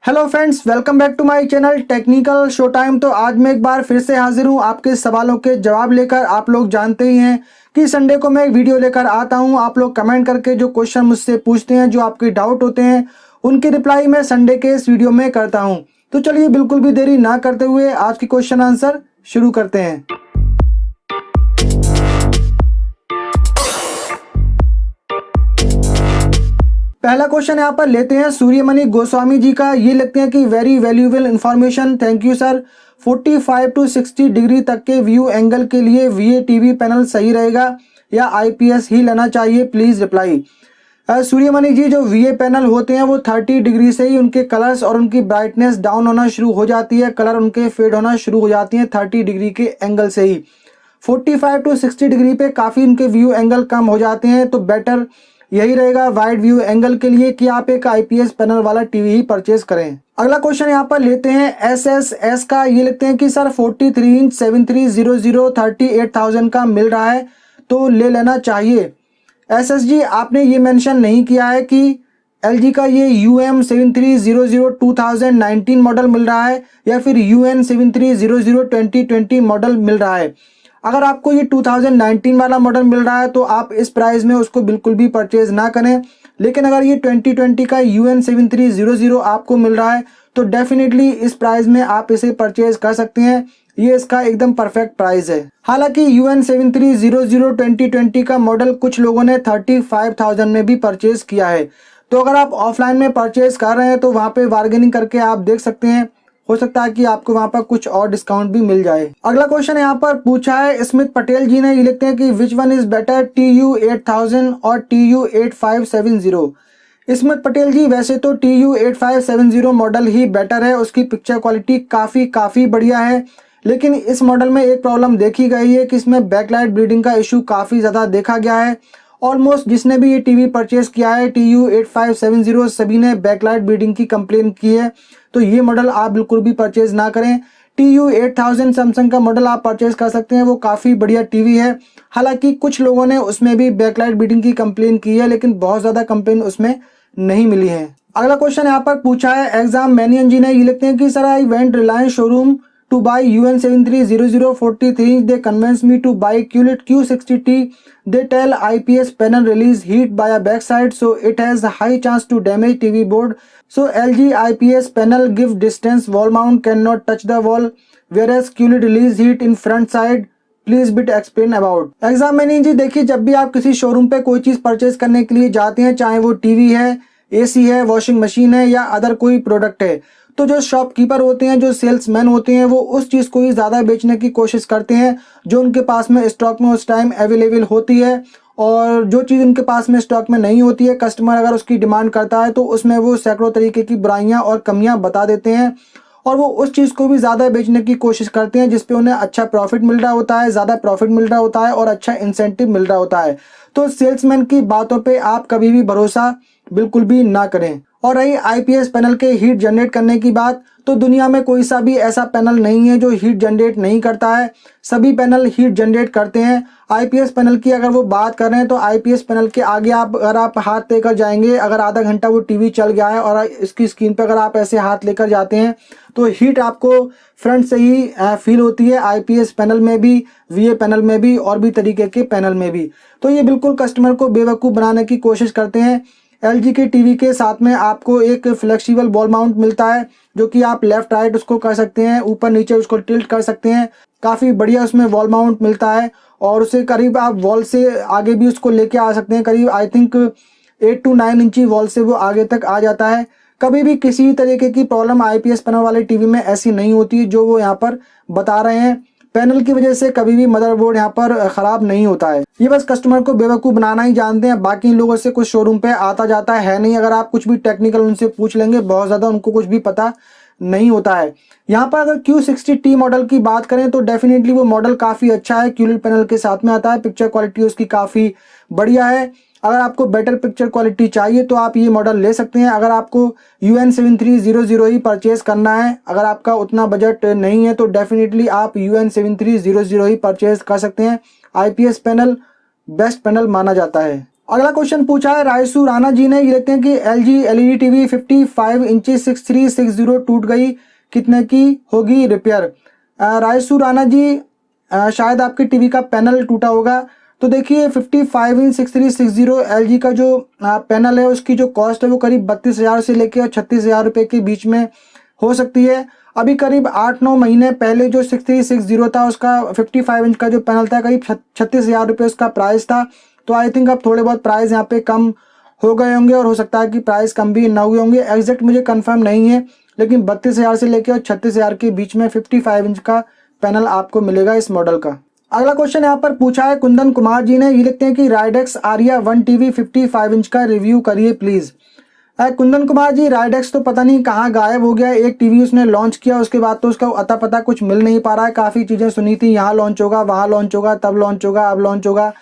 Hello friends, welcome back to my channel technical show time. तो आज मैं एक बार फिर से हाजिर हूं आपके सवालों के जवाब लेकर। आप लोग जानते ही हैं कि संडे को मैं एक वीडियो लेकर आता हूं। आप लोग कमेंट करके जो क्वेश्चन मुझसे पूछते हैं, जो आपके डाउट होते हैं, उनकी रिप्लाई मैं संडे के इस वीडियो में करता हूं। तो चलिए बिल्कुल भी देरी ना करते हुए आज की क्वेश्चन आंसर शुरू करते हैं। पहला क्वेश्चन यहाँ पर लेते हैं सूर्यमणि गोस्वामी जी का। ये लिखते हैं कि very valuable information, thank you sir. 45 to 60 degree तक के व्यू एंगल के लिए VA टीवी पैनल सही रहेगा या IPS ही लेना चाहिए, प्लीज रिप्लाई। सूर्यमणि जी, जो VA पैनल होते हैं वो 30 डिग्री से ही उनके कलर्स और उनकी ब्राइटनेस डाउन होना शुरू हो जाती है, कलर उनके फेड होना शुरू हो जाती है 30 डिग्री के एंगल से ही। 45 to 60 डिग्री पे काफ़ी उनके व्यू एंगल कम हो जाते हैं, तो बेटर यही रहेगा वाइड व्यू एंगल के लिए कि आप एक IPS पैनल वाला टीवी ही परचेज करें। अगला क्वेश्चन यहाँ पर लेते हैं SSS का। ये लिखते हैं कि सर 43 इंच 7300 38,000 का मिल रहा है तो ले लेना चाहिए। SS जी, आपने ये मेंशन नहीं किया है कि LG का ये UM7300 2019 मॉडल मिल रहा है या फिर UN7300 2020 मॉडल मिल रहा है। अगर आपको ये 2019 वाला मॉडल मिल रहा है तो आप इस प्राइस में उसको बिल्कुल भी परचेज ना करें। लेकिन अगर ये 2020 का UN7300 आपको मिल रहा है तो डेफिनेटली इस प्राइस में आप इसे परचेज कर सकते हैं। ये इसका एकदम परफेक्ट प्राइस है। हालांकि UN7300 2020 का मॉडल कुछ लोगों ने 35,000 में भी परचेज किया है। तो अगर आप ऑफलाइन में परचेज कर रहे हैं तो वहाँ पे बार्गेनिंग करके आप देख सकते हैं, हो सकता है कि आपको वहां पर कुछ और डिस्काउंट भी मिल जाए। अगला क्वेश्चन यहाँ पर पूछा है स्मिथ पटेल जी ने। ये लिखते हैं कि which one is better, TU8000 और TU8570। स्मिथ पटेल जी, वैसे तो TU8570 मॉडल ही बेटर है, उसकी पिक्चर क्वालिटी काफ़ी बढ़िया है। लेकिन इस मॉडल में एक प्रॉब्लम देखी गई है कि इसमें बैकलाइट ब्लीडिंग का इशू काफ़ी ज़्यादा देखा गया है। ऑलमोस्ट जिसने भी ये टीवी परचेज किया है TU8570 सभी ने बैकलाइट ब्लीडिंग की कंप्लेन की है। तो ये मॉडल आप बिल्कुल भी परचेज ना करें। TU8000 सैमसंग का मॉडल आप परचेज कर सकते हैं, वो काफ़ी बढ़िया टीवी है। हालांकि कुछ लोगों ने उसमें भी बैकलाइट ब्लीडिंग की कंप्लेन की है, लेकिन बहुत ज़्यादा कंप्लेन उसमें नहीं मिली है। अगला क्वेश्चन यहाँ पर पूछा है एग्जाम मैनियन जी ने। ये लिखते हैं कि sir I went Reliance showroom to buy UN7300 43 inch. They convinced me to buy QLED Q60T. They tell IPS panel release heat by a backside, so it has a high chance to damage TV board. So LG IPS panel give distance, wall mount cannot touch the wall, whereas QLED release heat in front side. Please bit explain about. Exam मैनियन जी, देखिए जब भी आप किसी showroom पे कोई चीज़ purchase करने के लिए जाते हैं, चाहे वो टीवी है, AC है, वॉशिंग मशीन है या अदर कोई प्रोडक्ट है, तो जो शॉपकीपर होते हैं, जो सेल्समैन होते हैं, वो उस चीज़ को ही ज़्यादा बेचने की कोशिश करते हैं जो उनके पास में स्टॉक में उस टाइम अवेलेबल होती है। और जो चीज़ उनके पास में स्टॉक में नहीं होती है, कस्टमर अगर उसकी डिमांड करता है तो उसमें वो सैकड़ों तरीके की बुराइयां और कमियां बता देते हैं और वो उस चीज़ को भी ज़्यादा बेचने की कोशिश करते हैं जिस पे उन्हें अच्छा प्रॉफिट मिल रहा होता है, ज़्यादा प्रॉफिट मिल रहा होता है और अच्छा इंसेंटिव मिल रहा होता है। तो सेल्समैन की बातों पे आप कभी भी भरोसा बिल्कुल भी ना करें। और रही IPS पैनल के हीट जनरेट करने की बात, तो दुनिया में कोई सा भी ऐसा पैनल नहीं है जो हीट जनरेट नहीं करता है, सभी पैनल हीट जनरेट करते हैं। IPS पैनल की अगर वो बात कर रहे हैं तो IPS पैनल के आगे अगर आप हाथ लेकर जाएंगे, अगर आधा घंटा वो टीवी चल गया है और इसकी स्क्रीन पर अगर आप ऐसे हाथ लेकर जाते हैं तो हीट आपको फ्रंट से ही फील होती है, IPS पैनल में भी, VA पैनल में भी और भी तरीके के पैनल में भी। तो ये बिल्कुल कस्टमर को बेवकूफ़ बनाने की कोशिश करते हैं। LG के टीवी के साथ में आपको एक फ्लेक्सिबल वॉल माउंट मिलता है जो कि आप लेफ्ट राइट उसको कर सकते हैं, ऊपर नीचे उसको टिल्ट कर सकते हैं। काफ़ी बढ़िया उसमें वॉल माउंट मिलता है और उसे करीब आप वॉल से आगे भी उसको लेके आ सकते हैं। करीब आई थिंक 8 to 9 इंची वॉल से वो आगे तक आ जाता है। कभी भी किसी तरीके की प्रॉब्लम IPS पैनल वाले टीवी में ऐसी नहीं होती है जो वो यहाँ पर बता रहे हैं। पैनल की वजह से कभी भी मदरबोर्ड यहाँ पर ख़राब नहीं होता है। ये बस कस्टमर को बेवकूफ़ बनाना ही जानते हैं, बाकी इन लोगों से कुछ शोरूम पे आता जाता है नहीं। अगर आप कुछ भी टेक्निकल उनसे पूछ लेंगे, बहुत ज़्यादा उनको कुछ भी पता नहीं होता है। यहाँ पर अगर Q60T मॉडल की बात करें तो डेफिनेटली वो मॉडल काफ़ी अच्छा है, QLED पैनल के साथ में आता है, पिक्चर क्वालिटी उसकी काफ़ी बढ़िया है। अगर आपको बेटर पिक्चर क्वालिटी चाहिए तो आप ये मॉडल ले सकते हैं। अगर आपको UN7300 ही परचेज करना है, अगर आपका उतना बजट नहीं है तो डेफिनेटली आप UN7300 ही परचेज कर सकते हैं। IPS पैनल बेस्ट पैनल माना जाता है। अगला क्वेश्चन पूछा है रायसू राणा जी ने, ये लिखते हैं कि LG LED टीवी 55 इंचेस 6360 टूट गई, कितने की होगी रिपेयर। रायसू राणा जी, शायद आपकी टीवी का पैनल टूटा होगा। तो देखिए 55 इंच 6360 LG का जो पैनल है उसकी जो कॉस्ट है वो करीब 32,000 से लेकर 36,000 रुपये के बीच में हो सकती है। अभी करीब 8-9 महीने पहले जो 6360 था उसका 55 इंच का जो पैनल था करीब 36,000 रुपये उसका प्राइस था। तो आई थिंक अब थोड़े बहुत प्राइस यहाँ पे कम हो गए होंगे और हो सकता है कि प्राइस कम भी ना हुए होंगे, एग्जैक्ट मुझे कंफर्म नहीं है, लेकिन 32,000 से लेकर 36,000 के बीच में 55 इंच का पैनल आपको मिलेगा इस मॉडल का। अगला क्वेश्चन यहाँ पर पूछा है कुंदन कुमार जी ने, ये लिखते हैं कि राइडेक्स आर्या 1 टीवी 55 इंच का रिव्यू करिए प्लीज। कुंदन कुमार जी, राइडेक्स तो पता नहीं कहाँ गायब हो गया। एक टीवी उसने लॉन्च किया, उसके बाद तो उसका अता पता कुछ मिल नहीं पा रहा है। काफ़ी चीज़ें सुनी थी, यहाँ लॉन्च होगा, वहाँ लॉन्च होगा, तब लॉन्च होगा, अब लॉन्च होगा,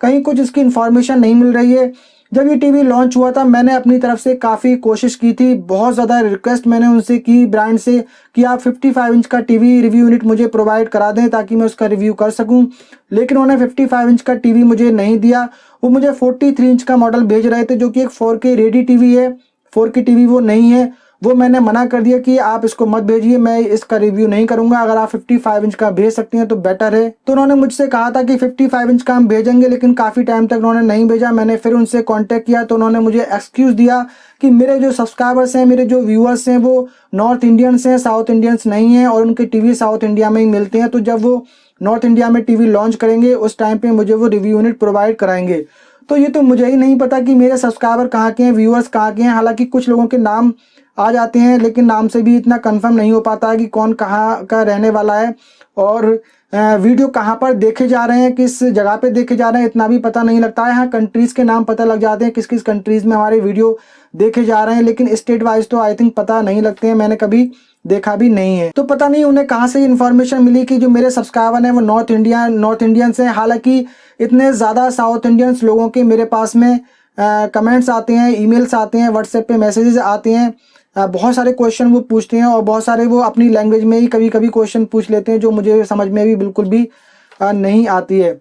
कहीं कुछ इसकी इन्फॉर्मेशन नहीं मिल रही है। जब ये टीवी लॉन्च हुआ था मैंने अपनी तरफ से काफ़ी कोशिश की थी, बहुत ज़्यादा रिक्वेस्ट मैंने उनसे की ब्रांड से कि आप 55 इंच का टीवी रिव्यू यूनिट मुझे प्रोवाइड करा दें ताकि मैं उसका रिव्यू कर सकूं, लेकिन उन्होंने 55 इंच का टीवी मुझे नहीं दिया। वो मुझे 43 इंच का मॉडल भेज रहे थे जो कि एक 4K रेडी टीवी है, 4K टीवी वो नहीं है। वो मैंने मना कर दिया कि आप इसको मत भेजिए, मैं इसका रिव्यू नहीं करूंगा, अगर आप 55 इंच का भेज सकते हैं तो बेटर है। तो उन्होंने मुझसे कहा था कि 55 इंच का हम भेजेंगे, लेकिन काफ़ी टाइम तक उन्होंने नहीं भेजा। मैंने फिर उनसे कांटेक्ट किया तो उन्होंने मुझे एक्सक्यूज़ दिया कि मेरे जो सब्सक्राइबर्स हैं, मेरे जो व्यूअर्स हैं वो नॉर्थ इंडियंस हैं, साउथ इंडियंस नहीं हैं, और उनके टीवी साउथ इंडिया में ही मिलते हैं। तो जब वो नॉर्थ इंडिया में टीवी लॉन्च करेंगे उस टाइम पर मुझे वो रिव्यू यूनिट प्रोवाइड कराएंगे। तो ये तो मुझे ही नहीं पता कि मेरे सब्सक्राइबर कहाँ के हैं, व्यूअर्स कहाँ के हैं। हालांकि कुछ लोगों के नाम आ जाते हैं लेकिन नाम से भी इतना कंफर्म नहीं हो पाता है कि कौन कहाँ का रहने वाला है और वीडियो कहाँ पर देखे जा रहे हैं, किस जगह पे देखे जा रहे हैं, इतना भी पता नहीं लगता है। हाँ, कंट्रीज़ के नाम पता लग जाते हैं, किस किस कंट्रीज़ में हमारे वीडियो देखे जा रहे हैं, लेकिन स्टेट वाइज तो आई थिंक पता नहीं लगते हैं, मैंने कभी देखा भी नहीं है। तो पता नहीं उन्हें कहाँ से इन्फॉर्मेशन मिली कि जो मेरे सब्सक्राइबर हैं वो नॉर्थ इंडियंस हैं। हालांकि इतने ज़्यादा साउथ इंडियंस लोगों के मेरे पास में कमेंट्स आते हैं, ईमेल्स आते हैं, व्हाट्सएप पे मैसेजेस आते हैं, बहुत सारे क्वेश्चन वो पूछते हैं और बहुत सारे वो अपनी लैंग्वेज में ही कभी कभी क्वेश्चन पूछ लेते हैं जो मुझे समझ में भी बिल्कुल भी नहीं आती है।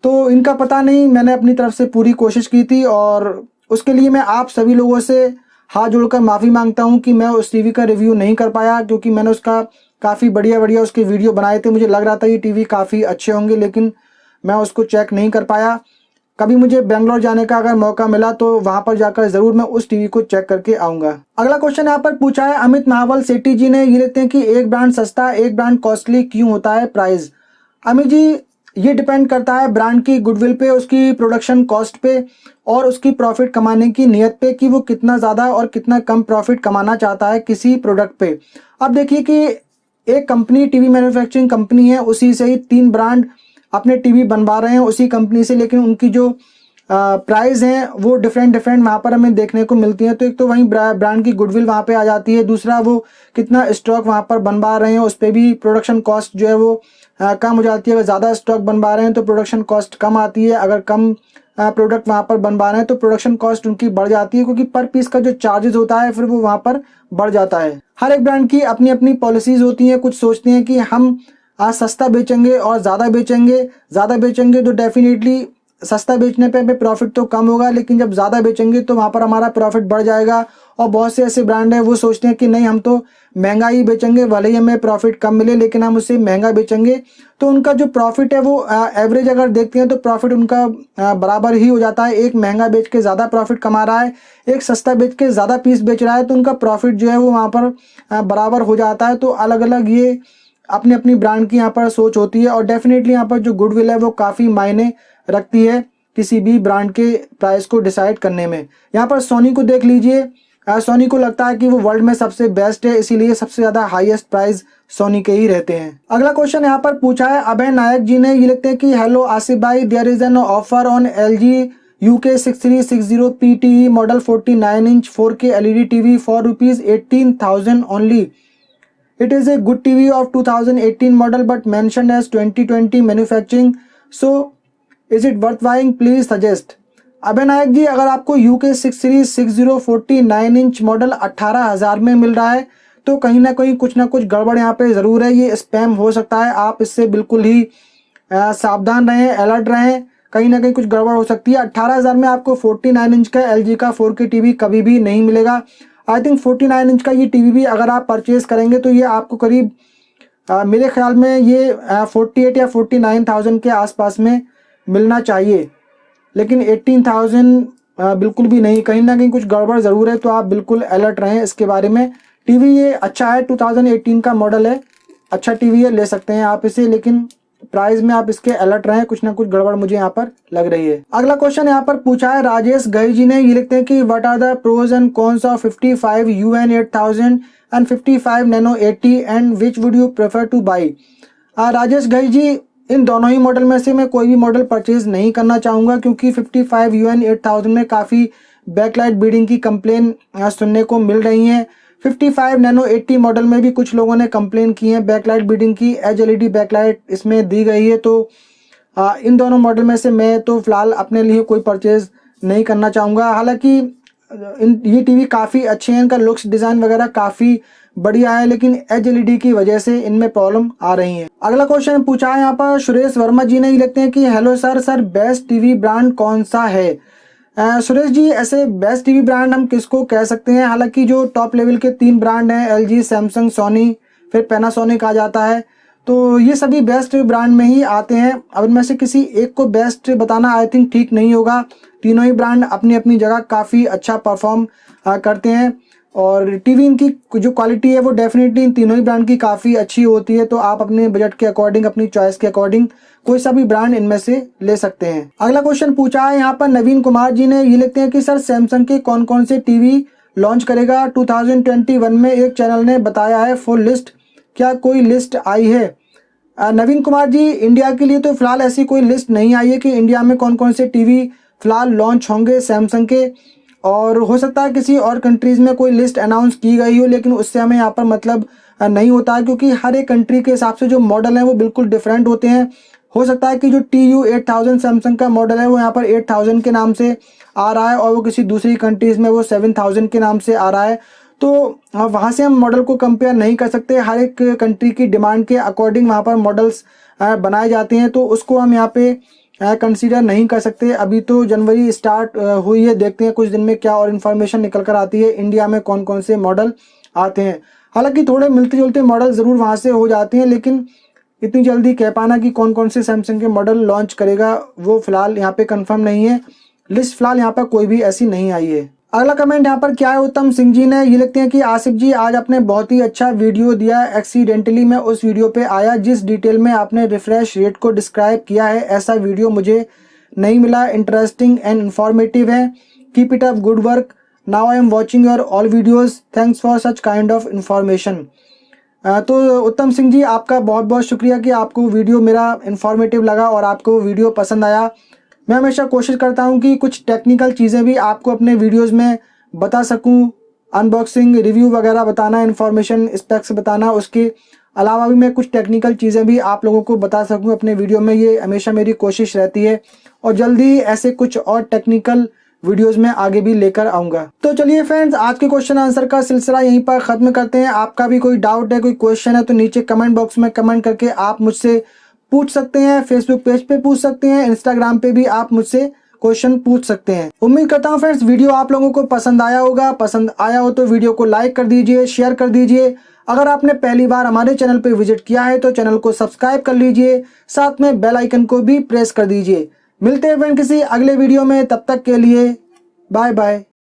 तो इनका पता नहीं, मैंने अपनी तरफ से पूरी कोशिश की थी और उसके लिए मैं आप सभी लोगों से हाथ जोड़कर माफ़ी मांगता हूं कि मैं उस टीवी का रिव्यू नहीं कर पाया, क्योंकि मैंने उसका काफ़ी बढ़िया उसके वीडियो बनाए थे। मुझे लग रहा था ये टीवी काफ़ी अच्छे होंगे, लेकिन मैं उसको चेक नहीं कर पाया। कभी मुझे बेंगलोर जाने का अगर मौका मिला तो वहां पर जाकर जरूर मैं उस टीवी को चेक करके आऊंगा। अगला क्वेश्चन यहाँ पर पूछा है अमित महावल सेठी जी ने, ये लिखते हैं कि एक ब्रांड सस्ता एक ब्रांड कॉस्टली क्यों होता है प्राइस। अमित जी, ये डिपेंड करता है ब्रांड की गुडविल पे, उसकी प्रोडक्शन कॉस्ट पे और उसकी प्रॉफिट कमाने की नीयत पे कि वो कितना ज़्यादा और कितना कम प्रॉफिट कमाना चाहता है किसी प्रोडक्ट पे। अब देखिए कि एक कंपनी टीवी मैन्युफैक्चरिंग कंपनी है, उसी से ही 3 ब्रांड अपने टीवी बनवा रहे हैं उसी कंपनी से, लेकिन उनकी जो प्राइस हैं वो डिफरेंट वहाँ पर हमें देखने को मिलती हैं। तो एक तो वहीं ब्रांड की गुडविल वहाँ पे आ जाती है, दूसरा वो कितना स्टॉक वहाँ पर बनवा रहे हैं उस पर भी प्रोडक्शन कॉस्ट जो है वो कम हो जाती है। अगर ज़्यादा स्टॉक बनवा रहे हैं तो प्रोडक्शन कॉस्ट कम आती है, अगर कम प्रोडक्ट वहाँ पर बनवा रहे हैं तो प्रोडक्शन कॉस्ट उनकी बढ़ जाती है, क्योंकि पर पीस का जो चार्जेस होता है फिर वो वहाँ पर बढ़ जाता है। हर एक ब्रांड की अपनी अपनी पॉलिसीज़ होती हैं। कुछ सोचते हैं कि हम आज सस्ता बेचेंगे और ज़्यादा बेचेंगे तो डेफिनेटली सस्ता बेचने पे हमें प्रॉफिट तो कम होगा, लेकिन जब ज़्यादा बेचेंगे तो वहाँ पर हमारा प्रॉफिट बढ़ जाएगा। और बहुत से ऐसे ब्रांड हैं वो सोचते हैं कि नहीं, हम तो महंगा ही बेचेंगे, भले ही हमें प्रॉफिट कम मिले लेकिन हम उससे महंगा बेचेंगे। तो उनका जो प्रॉफिट है वो एवरेज अगर देखते हैं तो प्रॉफिट उनका बराबर ही हो जाता है। एक महंगा बेच के ज़्यादा प्रॉफिट कमा रहा है, एक सस्ता बेच के ज़्यादा पीस बेच रहा है, तो उनका प्रॉफिट जो है वो वहाँ पर बराबर हो जाता है। तो अलग अलग ये अपनी अपनी ब्रांड की यहाँ पर सोच होती है और डेफिनेटली यहाँ पर जो गुडविल है वो काफ़ी मायने रखती है किसी भी ब्रांड के प्राइस को डिसाइड करने में। यहाँ पर सोनी को देख लीजिए, सोनी को लगता है कि वो वर्ल्ड में सबसे बेस्ट है, इसीलिए सबसे ज़्यादा हाईएस्ट प्राइस सोनी के ही रहते हैं। अगला क्वेश्चन यहाँ पर पूछा है अभय नायक जी ने, ये लिखते हैं कि हेलो आसिफ भाई, there is an offer on LG UK 6360 PTE model 49 inch 4K LED TV फॉर ₹18,000 only. It is a good TV of 2018 model but mentioned as 2020 manufacturing. So is it worth buying? Please suggest. अभय नायक जी, अगर आपको UK 6360 49 inch model 18,000 में मिल रहा है तो कहीं ना कहीं कुछ ना कुछ गड़बड़ यहाँ पे ज़रूर है, ये स्पैम हो सकता है। आप इससे बिल्कुल ही सावधान रहें, अलर्ट रहें। कहीं ना कहीं कुछ गड़बड़ हो सकती है। 18,000 में आपको 49 इंच का LG का 4K टीवी कभी भी नहीं मिलेगा। आई थिंक 49 इंच का ये टीवी भी अगर आप परचेज़ करेंगे तो ये आपको करीब मेरे ख्याल में ये 48 या 49,000 के आसपास में मिलना चाहिए, लेकिन 18,000 बिल्कुल भी नहीं, कहीं ना कहीं कुछ गड़बड़ ज़रूर है। तो आप बिल्कुल अलर्ट रहें इसके बारे में। टीवी ये अच्छा है, 2018 का मॉडल है, अच्छा टीवी है, ले सकते हैं आप इसे, लेकिन प्राइस में आप इसके अलर्ट रहें, कुछ ना कुछ गड़बड़ मुझे यहाँ पर लग रही है। अगला क्वेश्चन यहाँ पर पूछा है राजेश गई जी ने, ये लिखते हैं कि what are the pros and cons of 55 UN8000 and 55 Nano 80 and which would you prefer to buy. Rajesh गई जी, इन दोनों ही मॉडल में से मैं कोई भी मॉडल परचेज नहीं करना चाहूँगा, क्योंकि 55 UN8000 में काफ़ी बैकलाइट बीडिंग की कंप्लेन सुनने को मिल रही हैं। 55 Nano 80 मॉडल में भी कुछ लोगों ने कंप्लेन की है बैकलाइट बीडिंग की, एज LED बैकलाइट इसमें दी गई है। तो इन दोनों मॉडल में से मैं तो फिलहाल अपने लिए कोई परचेज नहीं करना चाहूँगा। हालांकि ये टीवी काफ़ी अच्छे हैं, इनका लुक्स डिज़ाइन वगैरह काफ़ी बढ़िया है, लेकिन एज LED की वजह से इनमें प्रॉब्लम आ रही है। अगला क्वेश्चन पूछा है यहाँ पर सुरेश वर्मा जी ने, ये लिखते हैं कि hello sir best TV brand कौन सा है। सुरेश जी, ऐसे बेस्ट टीवी ब्रांड हम किसको कह सकते हैं, हालांकि जो टॉप लेवल के 3 ब्रांड हैं LG, सैमसंग, सोनी, फिर पैनासोनिक आ जाता है, तो ये सभी बेस्ट ब्रांड में ही आते हैं। अब इनमें से किसी एक को बेस्ट बताना आई थिंक ठीक नहीं होगा। तीनों ही ब्रांड अपनी अपनी जगह काफ़ी अच्छा परफॉर्म करते हैं, और टीवी इनकी जो क्वालिटी है वो डेफिनेटली इन तीनों ही ब्रांड की काफ़ी अच्छी होती है। तो आप अपने बजट के अकॉर्डिंग, अपनी चॉइस के अकॉर्डिंग कोई सा भी ब्रांड इनमें से ले सकते हैं। अगला क्वेश्चन पूछा है यहाँ पर नवीन कुमार जी ने, ये लिखते हैं कि सर सैमसंग के कौन कौन से टीवी लॉन्च करेगा। 2021 में एक चैनल ने बताया है फुल लिस्ट, क्या कोई लिस्ट आई है। नवीन कुमार जी, इंडिया के लिए तो फिलहाल ऐसी कोई लिस्ट नहीं आई है कि इंडिया में कौन कौन से टीवी फिलहाल लॉन्च होंगे सैमसंग के, और हो सकता है किसी और कंट्रीज़ में कोई लिस्ट अनाउंस की गई हो, लेकिन उससे हमें यहाँ पर मतलब नहीं होता है, क्योंकि हर एक कंट्री के हिसाब से जो मॉडल हैं वो बिल्कुल डिफरेंट होते हैं। हो सकता है कि जो TU8000 सैमसंग का मॉडल है वो यहाँ पर 8000 के नाम से आ रहा है, और वो किसी दूसरी कंट्रीज़ में वो 7000 के नाम से आ रहा है। तो वहाँ से हम मॉडल को कंपेयर नहीं कर सकते, हर एक कंट्री की डिमांड के अकॉर्डिंग वहाँ पर मॉडल्स बनाए जाते हैं, तो उसको हम यहाँ पे कंसीडर नहीं कर सकते। अभी तो जनवरी स्टार्ट हुई है, देखते हैं कुछ दिन में क्या और इन्फॉर्मेशन निकल कर आती है, इंडिया में कौन कौन से मॉडल आते हैं। हालांकि थोड़े मिलते जुलते मॉडल ज़रूर वहाँ से हो जाते हैं, लेकिन इतनी जल्दी कह पाना कि कौन कौन से सैमसंग के मॉडल लॉन्च करेगा वो फिलहाल यहाँ पे कंफर्म नहीं है। लिस्ट फिलहाल यहाँ पर कोई भी ऐसी नहीं आई है। अगला कमेंट यहाँ पर क्या है, उत्तम सिंह जी ने, ये लिखते हैं कि आसिफ जी, आज आपने बहुत ही अच्छा वीडियो दिया। एक्सीडेंटली मैं उस वीडियो पे आया जिस डिटेल में आपने रिफ्रेश रेट को डिस्क्राइब किया है, ऐसा वीडियो मुझे नहीं मिला। इंटरेस्टिंग एंड इन्फॉर्मेटिव है, keep it up, good work, now I am watching your all videos, thanks for such kind of information. तो उत्तम सिंह जी, आपका बहुत बहुत शुक्रिया कि आपको वीडियो मेरा इन्फॉर्मेटिव लगा और आपको वीडियो पसंद आया। मैं हमेशा कोशिश करता हूं कि कुछ टेक्निकल चीज़ें भी आपको अपने वीडियोस में बता सकूं, अनबॉक्सिंग, रिव्यू वगैरह बताना, इन्फॉर्मेशन, स्पेक्स बताना, उसके अलावा भी मैं कुछ टेक्निकल चीज़ें भी आप लोगों को बता सकूं अपने वीडियो में, ये हमेशा मेरी कोशिश रहती है। और जल्दी ऐसे कुछ और टेक्निकल वीडियोस में आगे भी लेकर आऊँगा। तो चलिए फ्रेंड्स, आज के क्वेश्चन आंसर का सिलसिला यहीं पर ख़त्म करते हैं। आपका भी कोई डाउट है, कोई क्वेश्चन है, तो नीचे कमेंट बॉक्स में कमेंट करके आप मुझसे पूछ सकते हैं। फेसबुक पेज पे पूछ सकते हैं, इंस्टाग्राम पे भी आप मुझसे क्वेश्चन पूछ सकते हैं। उम्मीद करता हूँ फ्रेंड्स वीडियो आप लोगों को पसंद आया होगा। पसंद आया हो तो वीडियो को लाइक कर दीजिए, शेयर कर दीजिए। अगर आपने पहली बार हमारे चैनल पे विजिट किया है तो चैनल को सब्सक्राइब कर लीजिए, साथ में बेल आइकन को भी प्रेस कर दीजिए। मिलते हैं फ्रेंड किसी अगले वीडियो में, तब तक के लिए बाय बाय।